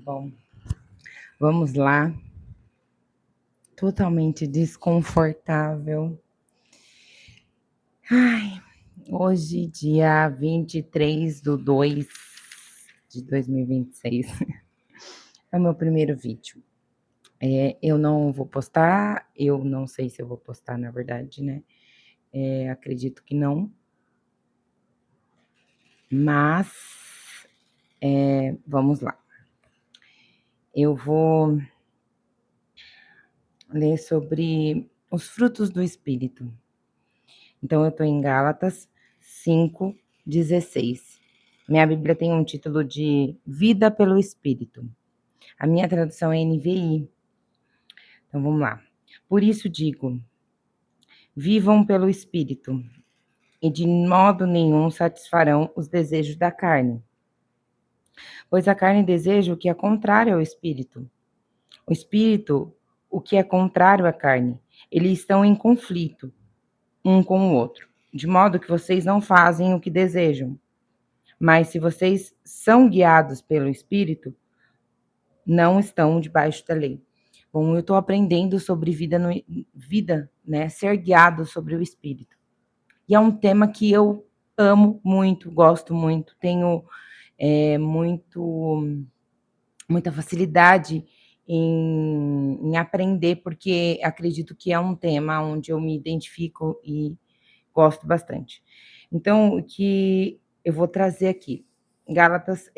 Bom, vamos lá. Totalmente desconfortável. Hoje, dia 23/2/2026, é o meu primeiro vídeo. Eu não vou postar, eu não sei se eu vou postar, na verdade, né? Acredito que não. Mas, vamos lá. Eu vou ler sobre os frutos do Espírito. Então, eu estou em Gálatas 5:16. Minha Bíblia tem um título de Vida pelo Espírito. A minha tradução é NVI. Então, vamos lá. Por isso digo, vivam pelo Espírito, e de modo nenhum satisfarão os desejos da carne. Pois a carne deseja o que é contrário ao Espírito. O Espírito, o que é contrário à carne. Eles estão em conflito um com o outro, de modo que vocês não fazem o que desejam. Mas se vocês são guiados pelo Espírito, não estão debaixo da lei. Bom, eu estou aprendendo sobre vida, né? Ser guiado sobre o Espírito. E é um tema que eu amo muito, gosto muito, tenho muita facilidade em aprender, porque acredito que é um tema onde eu me identifico e gosto bastante. Então, o que eu vou trazer aqui, Gálatas,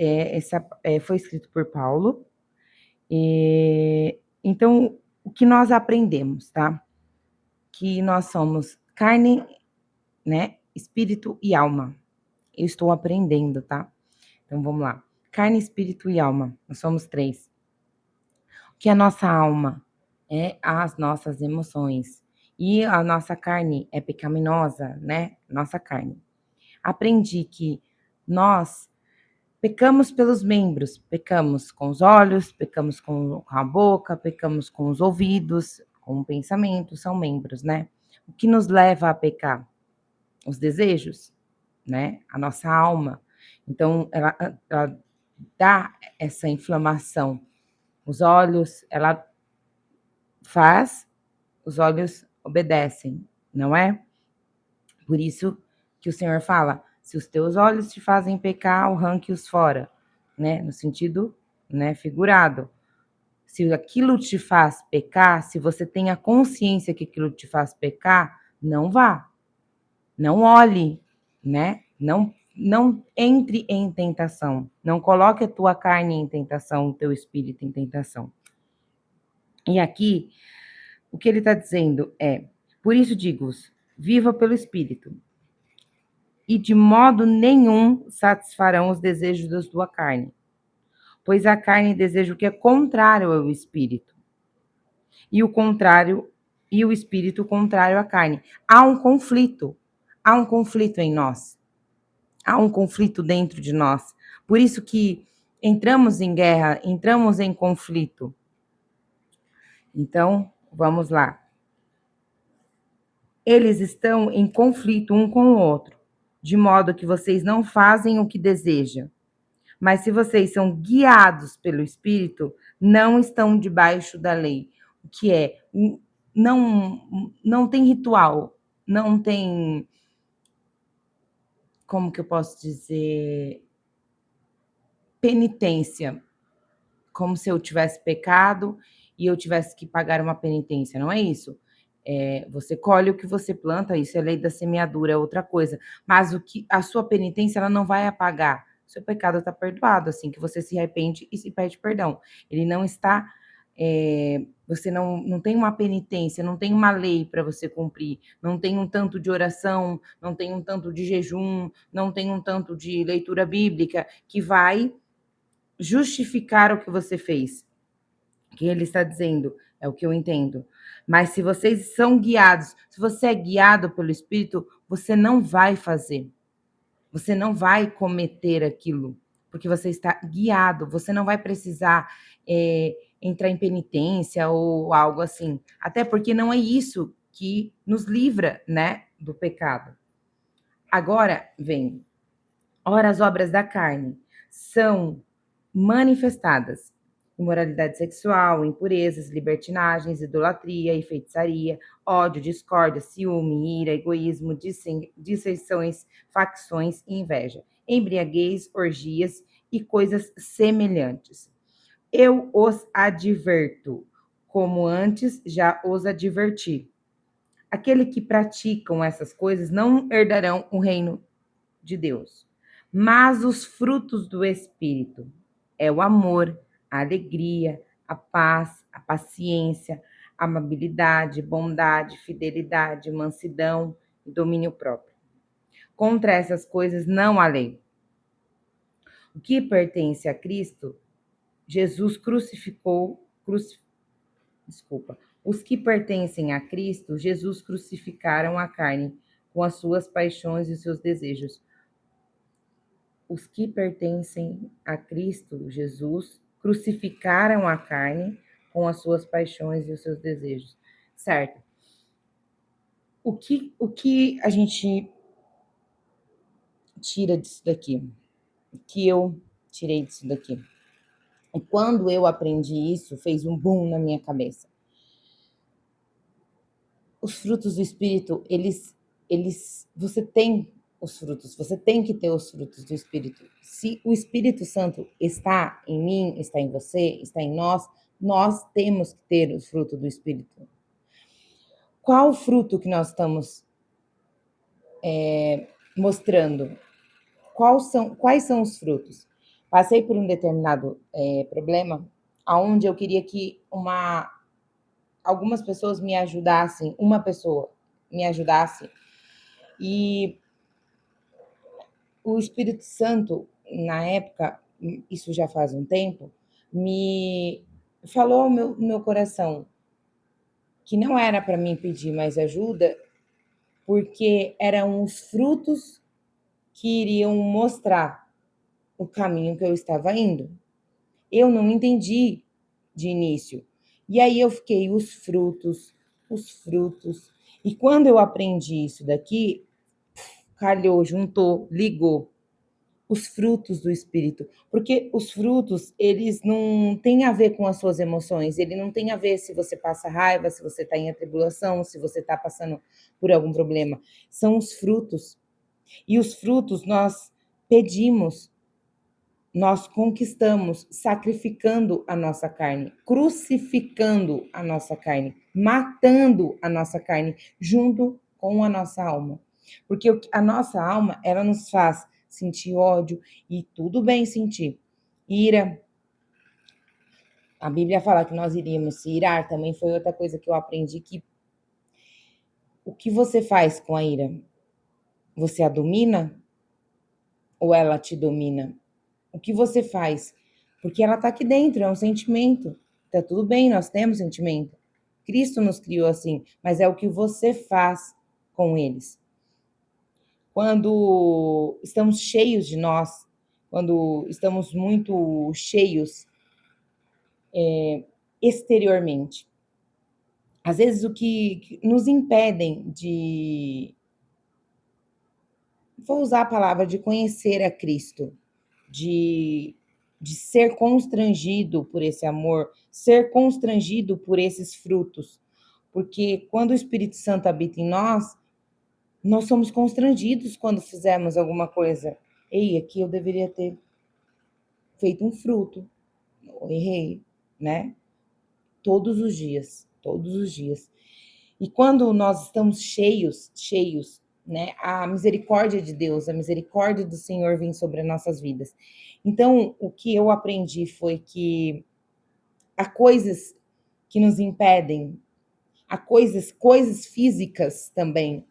foi escrito por Paulo. Então, o que nós aprendemos, tá? Que nós somos carne, né? Espírito e alma. Eu estou aprendendo, tá? Então, vamos lá. Carne, espírito e alma. Nós somos três. O que é a nossa alma? É as nossas emoções. E a nossa carne é pecaminosa, né? Nossa carne. Aprendi que nós pecamos pelos membros, pecamos com os olhos, pecamos com a boca, pecamos com os ouvidos, com o pensamento, são membros, né? O que nos leva a pecar? Os desejos, né? A nossa alma. Então, ela dá essa inflamação. Os olhos, ela faz, os olhos obedecem, não é? Por isso que o Senhor fala, se os teus olhos te fazem pecar, arranque-os fora, né? No sentido, né, figurado. Se aquilo te faz pecar, se você tem a consciência que aquilo te faz pecar, não vá. Não olhe, né? Não entre em tentação. Não coloque a tua carne em tentação, o teu espírito em tentação. E aqui, o que ele está dizendo é, por isso digo-vos, viva pelo espírito. E de modo nenhum satisfarão os desejos da sua carne. Pois a carne deseja o que é contrário ao espírito. E o espírito contrário à carne. Há um conflito em nós. Há um conflito dentro de nós. Por isso que entramos em guerra, entramos em conflito. Então, vamos lá. Eles estão em conflito um com o outro, de modo que vocês não fazem o que desejam. Mas se vocês são guiados pelo Espírito, não estão debaixo da lei. O que é? Não tem ritual, não tem, como que eu posso dizer, penitência, como se eu tivesse pecado e eu tivesse que pagar uma penitência, não é isso? Você colhe o que você planta, isso é lei da semeadura, é outra coisa. Mas a sua penitência, ela não vai apagar. Seu pecado está perdoado, assim que você se arrepende e se pede perdão. Ele não está, você não tem uma penitência, não tem uma lei para você cumprir, não tem um tanto de oração, não tem um tanto de jejum, não tem um tanto de leitura bíblica que vai justificar o que você fez. O que ele está dizendo é o que eu entendo. Mas se vocês são guiados, se você é guiado pelo Espírito, você não vai fazer. Você não vai cometer aquilo, porque você está guiado. Você não vai precisar entrar em penitência ou algo assim. Até porque não é isso que nos livra, né, do pecado. Agora, vem. Ora, as obras da carne são manifestadas, imoralidade sexual, impurezas, libertinagens, idolatria e feitiçaria, ódio, discórdia, ciúme, ira, egoísmo, dissensões, facções e inveja, embriaguez, orgias e coisas semelhantes. Eu os adverto, como antes já os adverti. Aqueles que praticam essas coisas não herdarão o reino de Deus. Mas os frutos do Espírito é o amor, a alegria, a paz, a paciência, a amabilidade, bondade, fidelidade, mansidão e domínio próprio. Contra essas coisas não há lei. O que pertence a Cristo, Jesus crucificou, desculpa. Os que pertencem a Cristo, Jesus crucificaram a carne com as suas paixões e os seus desejos. Os que pertencem a Cristo Jesus crucificaram a carne com as suas paixões e os seus desejos. Certo? O que a gente tira disso daqui? O que eu tirei disso daqui? E quando eu aprendi isso, fez um boom na minha cabeça. Os frutos do Espírito, você tem os frutos, você tem que ter os frutos do Espírito. Se o Espírito Santo está em mim, está em você, está em nós temos que ter os frutos do Espírito. Qual o fruto que nós estamos mostrando? Quais são os frutos? Passei por um determinado problema, onde eu queria que algumas pessoas me ajudassem, uma pessoa me ajudasse, e o Espírito Santo, na época, isso já faz um tempo, me falou ao meu coração que não era para mim pedir mais ajuda, porque eram os frutos que iriam mostrar o caminho que eu estava indo. Eu não entendi de início. E aí eu fiquei os frutos, os frutos. E quando eu aprendi isso daqui, calhou, juntou, ligou os frutos do Espírito. Porque os frutos, eles não têm a ver com as suas emoções, ele não tem a ver se você passa raiva, se você está em atribulação, se você está passando por algum problema. São os frutos. E os frutos nós pedimos, nós conquistamos, sacrificando a nossa carne, crucificando a nossa carne, matando a nossa carne, junto com a nossa alma. Porque a nossa alma, ela nos faz sentir ódio, e tudo bem sentir. Ira. A Bíblia fala que nós iríamos se irar, também foi outra coisa que eu aprendi, que o que você faz com a ira? Você a domina? Ou ela te domina? O que você faz? Porque ela está aqui dentro, é um sentimento. Tá tudo bem, nós temos sentimento. Cristo nos criou assim, mas é o que você faz com eles. Quando estamos cheios de nós, quando estamos muito cheios exteriormente, às vezes o que nos impedem de, vou usar a palavra, de conhecer a Cristo, de, de ser constrangido por esse amor, ser constrangido por esses frutos. Porque quando o Espírito Santo habita em nós somos constrangidos quando fizermos alguma coisa. Ei, aqui eu deveria ter feito um fruto. Eu errei, né? Todos os dias, todos os dias. E quando nós estamos cheios, né? A misericórdia de Deus, a misericórdia do Senhor vem sobre as nossas vidas. Então, o que eu aprendi foi que há coisas que nos impedem, há coisas físicas também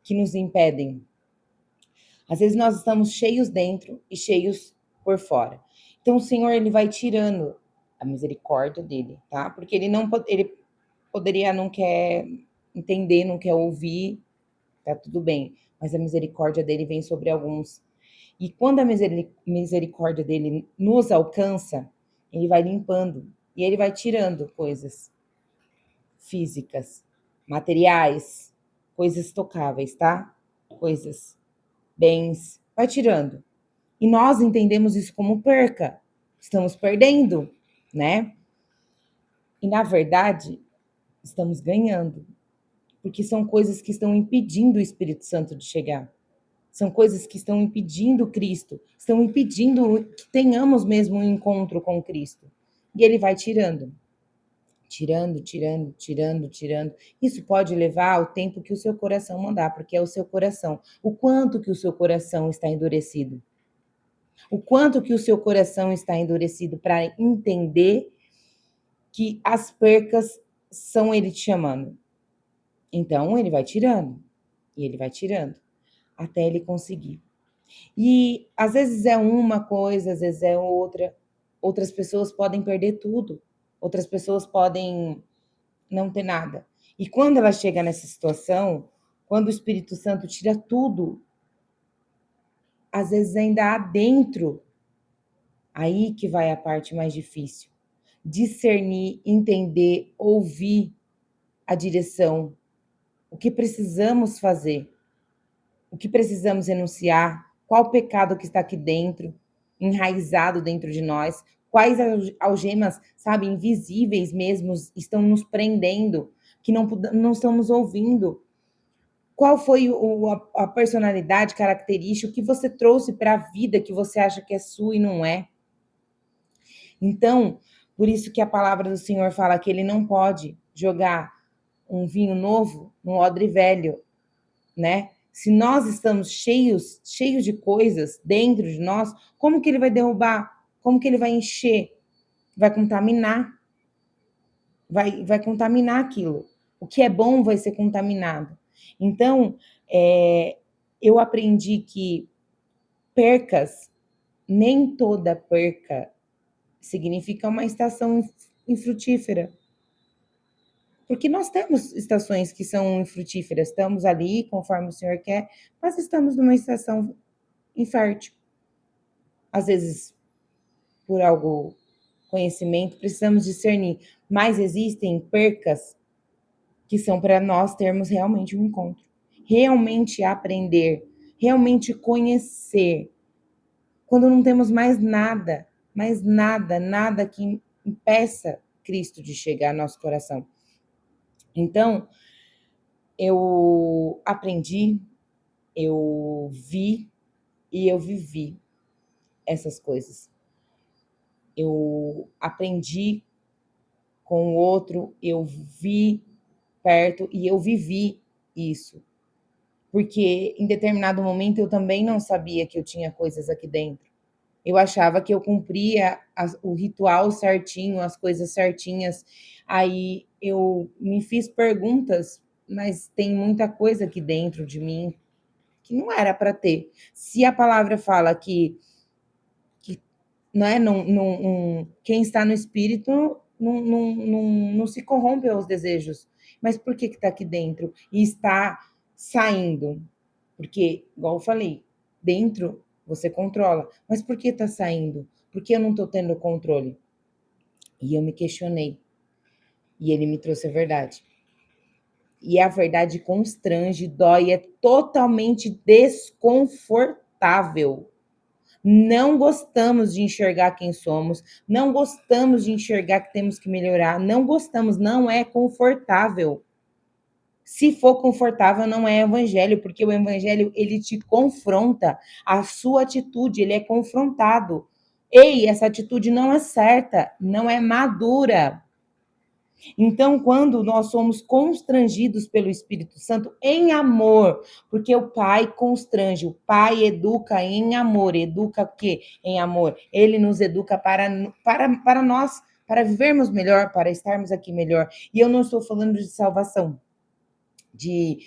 que nos impedem. Às vezes nós estamos cheios dentro e cheios por fora. Então o Senhor, ele vai tirando a misericórdia dele, tá? Porque ele poderia não quer entender, não quer ouvir, tá tudo bem, mas a misericórdia dele vem sobre alguns. E quando a misericórdia dele nos alcança, ele vai limpando e ele vai tirando coisas físicas, materiais, coisas tocáveis, tá? Coisas, bens, vai tirando. E nós entendemos isso como perca. estamos perdendo, né? E na verdade, estamos ganhando, porque são coisas que estão impedindo o Espírito Santo de chegar. São coisas que estão impedindo Cristo, estão impedindo que tenhamos mesmo um encontro com Cristo. E ele vai tirando, tirando, tirando, tirando, tirando. Isso pode levar ao tempo que o seu coração mandar, porque é o seu coração. O quanto que o seu coração está endurecido. O quanto que o seu coração está endurecido para entender que as percas são ele te chamando. Então, ele vai tirando, e ele vai tirando, até ele conseguir. E às vezes é uma coisa, às vezes é outra. Outras pessoas podem perder tudo. Outras pessoas podem não ter nada. E quando ela chega nessa situação, quando o Espírito Santo tira tudo, às vezes ainda há dentro, aí que vai a parte mais difícil. Discernir, entender, ouvir a direção, o que precisamos fazer, o que precisamos renunciar, qual pecado que está aqui dentro, enraizado dentro de nós, quais algemas, sabe, invisíveis mesmo, estão nos prendendo, que não estamos ouvindo. Qual foi a personalidade, característica, o que você trouxe para a vida que você acha que é sua e não é? Então, por isso que a palavra do Senhor fala que ele não pode jogar um vinho novo num odre velho, né? Se nós estamos cheios de coisas dentro de nós, como que ele vai derrubar? Como que ele vai encher? Vai contaminar. Vai contaminar aquilo. O que é bom vai ser contaminado. Então, eu aprendi que percas, nem toda perca significa uma estação infrutífera. Porque nós temos estações que são infrutíferas, estamos ali conforme o Senhor quer, mas estamos numa estação infértil. Às vezes, por algo conhecimento, precisamos discernir, mas existem percas que são para nós termos realmente um encontro, realmente aprender, realmente conhecer. Quando não temos mais nada, nada que impeça Cristo de chegar ao nosso coração. Então, eu aprendi, eu vi e eu vivi essas coisas. Eu aprendi com o outro, eu vi perto e eu vivi isso. Porque em determinado momento eu também não sabia que eu tinha coisas aqui dentro. Eu achava que eu cumpria o ritual certinho, as coisas certinhas. Aí eu me fiz perguntas, mas tem muita coisa aqui dentro de mim que não era para ter. Se a palavra fala que não é, quem está no espírito não se corrompe aos desejos. Mas por que está aqui dentro e está saindo? Porque, igual eu falei, dentro você controla. Mas por que está saindo? Por que eu não estou tendo controle? E eu me questionei. E ele me trouxe a verdade. E a verdade constrange, dói, é totalmente desconfortável. Não gostamos de enxergar quem somos, não gostamos de enxergar que temos que melhorar, não gostamos, não é confortável. Se for confortável, não é evangelho, porque o evangelho, ele te confronta, a sua atitude, ele é confrontado. Ei, essa atitude não é certa, não é madura. Então, quando nós somos constrangidos pelo Espírito Santo em amor, porque o Pai constrange, o Pai educa em amor, educa o quê? Em amor. Ele nos educa para nós, para vivermos melhor, para estarmos aqui melhor. E eu não estou falando de salvação, de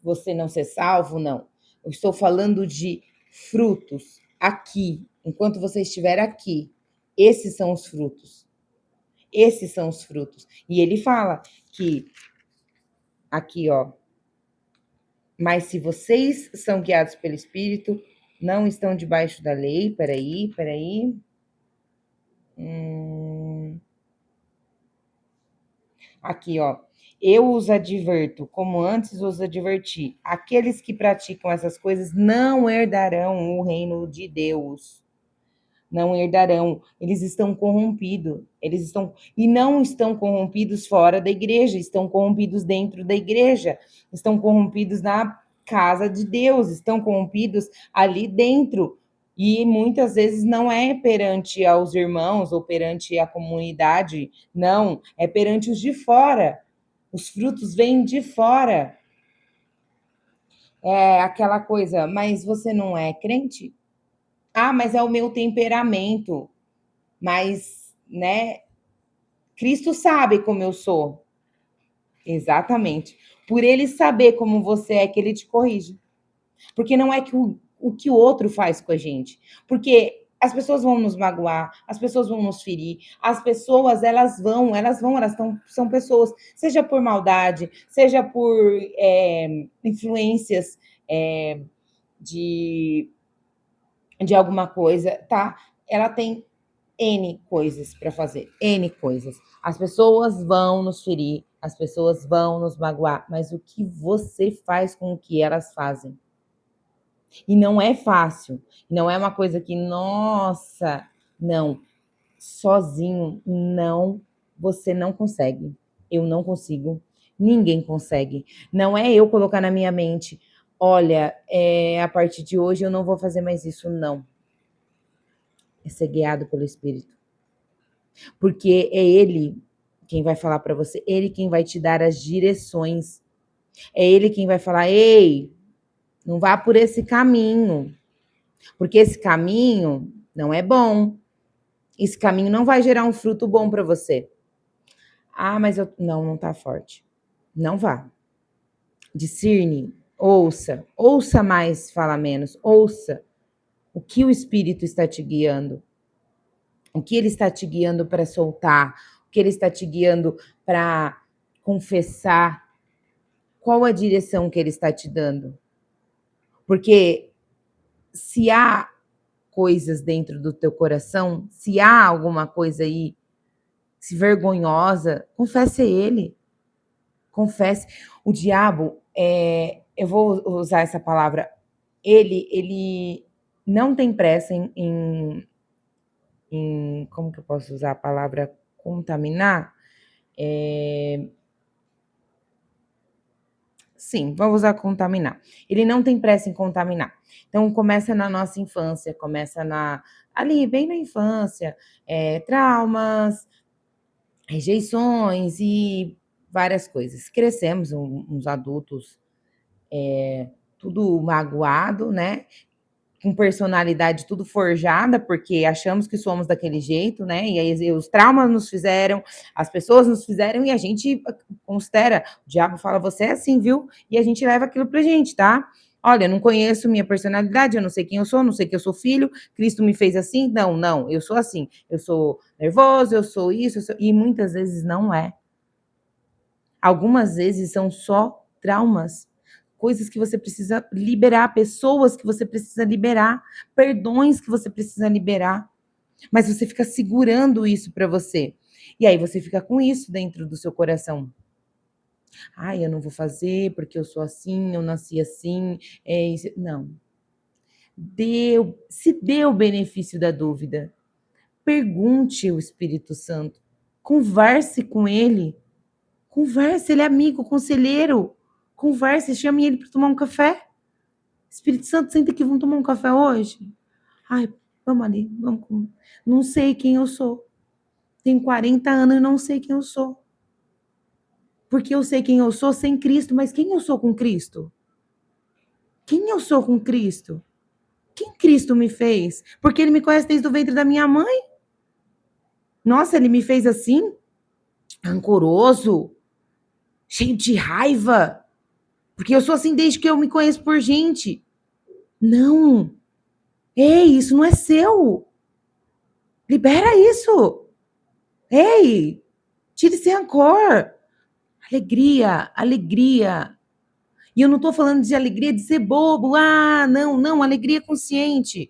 você não ser salvo, não. Eu estou falando de frutos aqui, enquanto você estiver aqui. Esses são os frutos. Esses são os frutos. E ele fala que, aqui, ó, mas se vocês são guiados pelo Espírito, não estão debaixo da lei. Peraí. Aqui, ó. Eu os adverto, como antes os adverti. Aqueles que praticam essas coisas não herdarão o reino de Deus. não herdarão. Eles estão corrompidos, e não estão corrompidos fora da igreja, estão corrompidos dentro da igreja, estão corrompidos na casa de Deus, estão corrompidos ali dentro. E muitas vezes não é perante aos irmãos ou perante a comunidade, não, é perante os de fora. Os frutos vêm de fora. É aquela coisa, mas você não é crente? Ah, mas é o meu temperamento. Mas, né, Cristo sabe como eu sou. Exatamente. Por ele saber como você é que ele te corrige. Porque não é que o que o outro faz com a gente. Porque as pessoas vão nos magoar, as pessoas vão nos ferir, as pessoas, são pessoas, seja por maldade, seja por influências é, de, de alguma coisa, tá? Ela tem N coisas para fazer, N coisas. As pessoas vão nos ferir, as pessoas vão nos magoar, mas o que você faz com o que elas fazem? E não é fácil, não é uma coisa que, nossa, não, sozinho, não, você não consegue. Eu não consigo, ninguém consegue. Não é eu colocar na minha mente, olha, a partir de hoje eu não vou fazer mais isso, não. É ser guiado pelo Espírito. Porque é ele quem vai falar para você, ele quem vai te dar as direções. É ele quem vai falar: "Ei, não vá por esse caminho, porque esse caminho não é bom. Esse caminho não vai gerar um fruto bom para você". Ah, mas eu não tá forte. Não vá. Discerne, ouça mais, fala menos. Ouça o que o Espírito está te guiando. O que ele está te guiando para soltar, o que ele está te guiando para confessar, qual a direção que ele está te dando. Porque se há coisas dentro do teu coração, se há alguma coisa aí, se vergonhosa, confesse a ele. Confesse. O diabo, eu vou usar essa palavra, ele não tem pressa como que eu posso usar a palavra contaminar? Sim, vamos usar contaminar. Ele não tem pressa em contaminar. Então, começa na nossa infância, ali, bem na infância, traumas, rejeições e várias coisas. Crescemos uns adultos tudo magoado, né? Com personalidade tudo forjada, porque achamos que somos daquele jeito, né? E aí os traumas nos fizeram, as pessoas nos fizeram, e a gente considera, o diabo fala, você é assim, viu? E a gente leva aquilo pra gente, tá? Olha, eu não conheço minha personalidade, eu não sei quem eu sou, não sei que eu sou filho, Cristo me fez assim, não, eu sou assim, eu sou nervoso, eu sou isso, e muitas vezes não é. Algumas vezes são só traumas, coisas que você precisa liberar, pessoas que você precisa liberar, perdões que você precisa liberar, mas você fica segurando isso para você. E aí você fica com isso dentro do seu coração. Ai, eu não vou fazer porque eu sou assim, eu nasci assim, isso. Não. Se dê o benefício da dúvida. Pergunte ao Espírito Santo. Converse com ele. Converse, ele é amigo, conselheiro. Converse, chame ele para tomar um café. Espírito Santo, senta aqui, vamos tomar um café hoje? Ai, vamos ali, vamos comer. Não sei quem eu sou. Tenho 40 anos e não sei quem eu sou. Porque eu sei quem eu sou sem Cristo, mas quem eu sou com Cristo? Quem eu sou com Cristo? Quem Cristo me fez? Porque ele me conhece desde o ventre da minha mãe. Nossa, ele me fez assim, rancoroso, cheio de raiva. Porque eu sou assim desde que eu me conheço por gente. Não. Ei, isso não é seu. Libera isso. Ei, tire esse rancor. Alegria, alegria. E eu não estou falando de alegria de ser bobo. Ah, não, alegria consciente.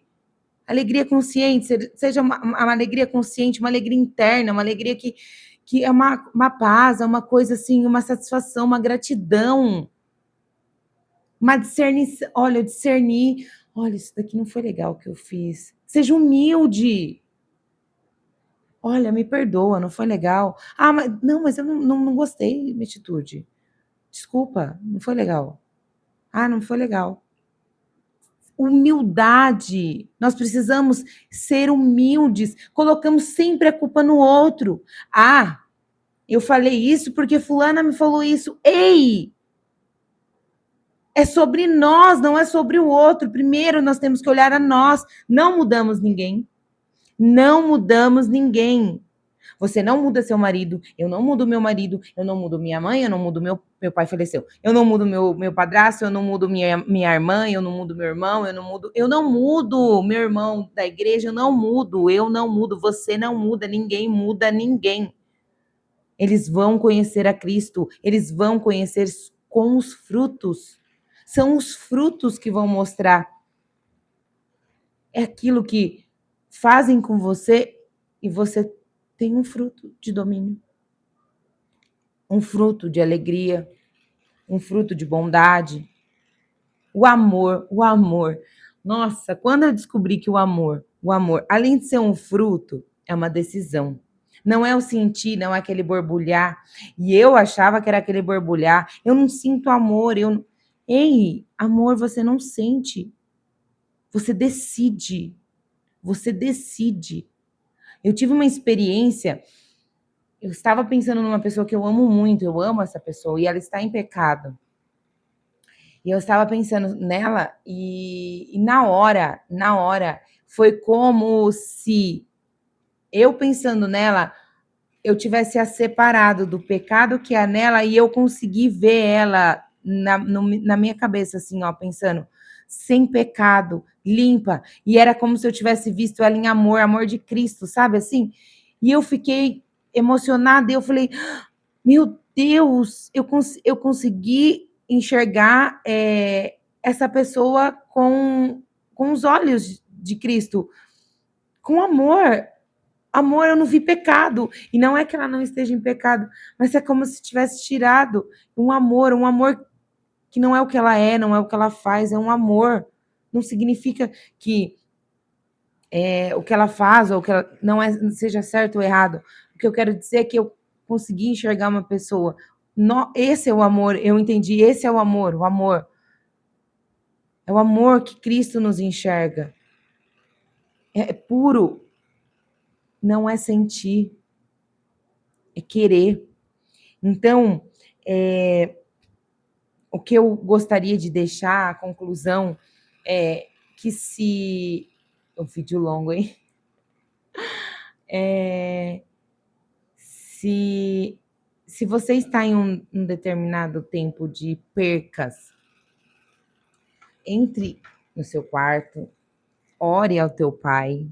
Alegria consciente, seja uma alegria consciente, uma alegria interna, uma alegria que é uma paz, é uma coisa assim, uma satisfação, uma gratidão. Uma discernir, olha, isso daqui não foi legal que eu fiz. Seja humilde. Olha, me perdoa, não foi legal. Ah, mas eu não gostei da minha atitude. Desculpa, não foi legal. Ah, não foi legal. Humildade. Nós precisamos ser humildes. Colocamos sempre a culpa no outro. Ah, eu falei isso porque fulana me falou isso. Ei! É sobre nós, não é sobre o outro. Primeiro nós temos que olhar a nós. Não mudamos ninguém. Não mudamos ninguém. Você não muda seu marido, eu não mudo meu marido, eu não mudo minha mãe, eu não mudo meu pai faleceu. Eu não mudo meu padrasto, eu não mudo minha irmã, eu não mudo meu irmão, eu não mudo meu irmão da igreja, eu não mudo, você não muda, ninguém muda ninguém. Eles vão conhecer a Cristo, eles vão conhecer com os frutos. São os frutos que vão mostrar. É aquilo que fazem com você e você tem um fruto de domínio, um fruto de alegria, um fruto de bondade. O amor. Nossa, quando eu descobri que o amor, além de ser um fruto, é uma decisão. Não é o sentir, não é aquele borbulhar. E eu achava que era aquele borbulhar. Eu não sinto amor. Ei, amor você não sente. Você decide. Você decide. Eu tive uma experiência. Eu estava pensando numa pessoa que eu amo muito. Eu amo essa pessoa e ela está em pecado. E eu estava pensando nela e na hora, foi como se eu pensando nela, eu tivesse a separado do pecado que há nela e eu consegui ver ela na minha cabeça, assim, ó, pensando, sem pecado, limpa. E era como se eu tivesse visto ela em amor, amor de Cristo, sabe assim? E eu fiquei emocionada e eu falei, meu Deus, eu consegui enxergar essa pessoa com os olhos de Cristo, com amor. Amor, eu não vi pecado. E não é que ela não esteja em pecado, mas é como se tivesse tirado um amor que não é o que ela é, não é o que ela faz, é um amor. Não significa que o que ela faz ou que ela não seja certo ou errado. O que eu quero dizer é que eu consegui enxergar uma pessoa. Esse é o amor, eu entendi, esse é o amor, o amor. É o amor que Cristo nos enxerga. É puro, não é sentir, é querer. Então, o que eu gostaria de deixar, a conclusão, é que se... Um vídeo longo, hein? Se você está em um determinado tempo de percas, entre no seu quarto, ore ao teu pai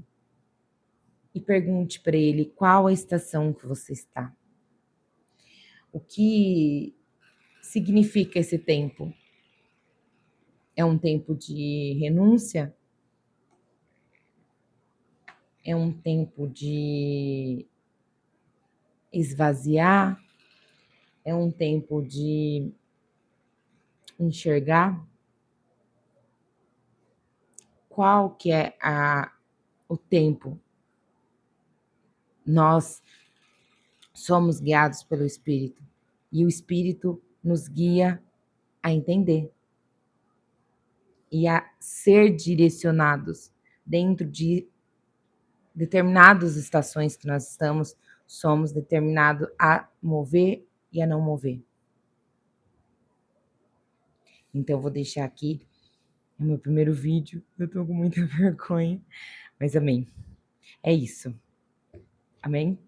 e pergunte para ele qual a estação que você está. O que significa esse tempo? É um tempo de renúncia? É um tempo de esvaziar? É um tempo de enxergar? Qual que é o tempo? Nós somos guiados pelo Espírito e o Espírito nos guia a entender e a ser direcionados dentro de determinadas estações que nós estamos, somos determinados a mover e a não mover. Então, eu vou deixar aqui o meu primeiro vídeo. Eu tô com muita vergonha, mas amém. É isso. Amém?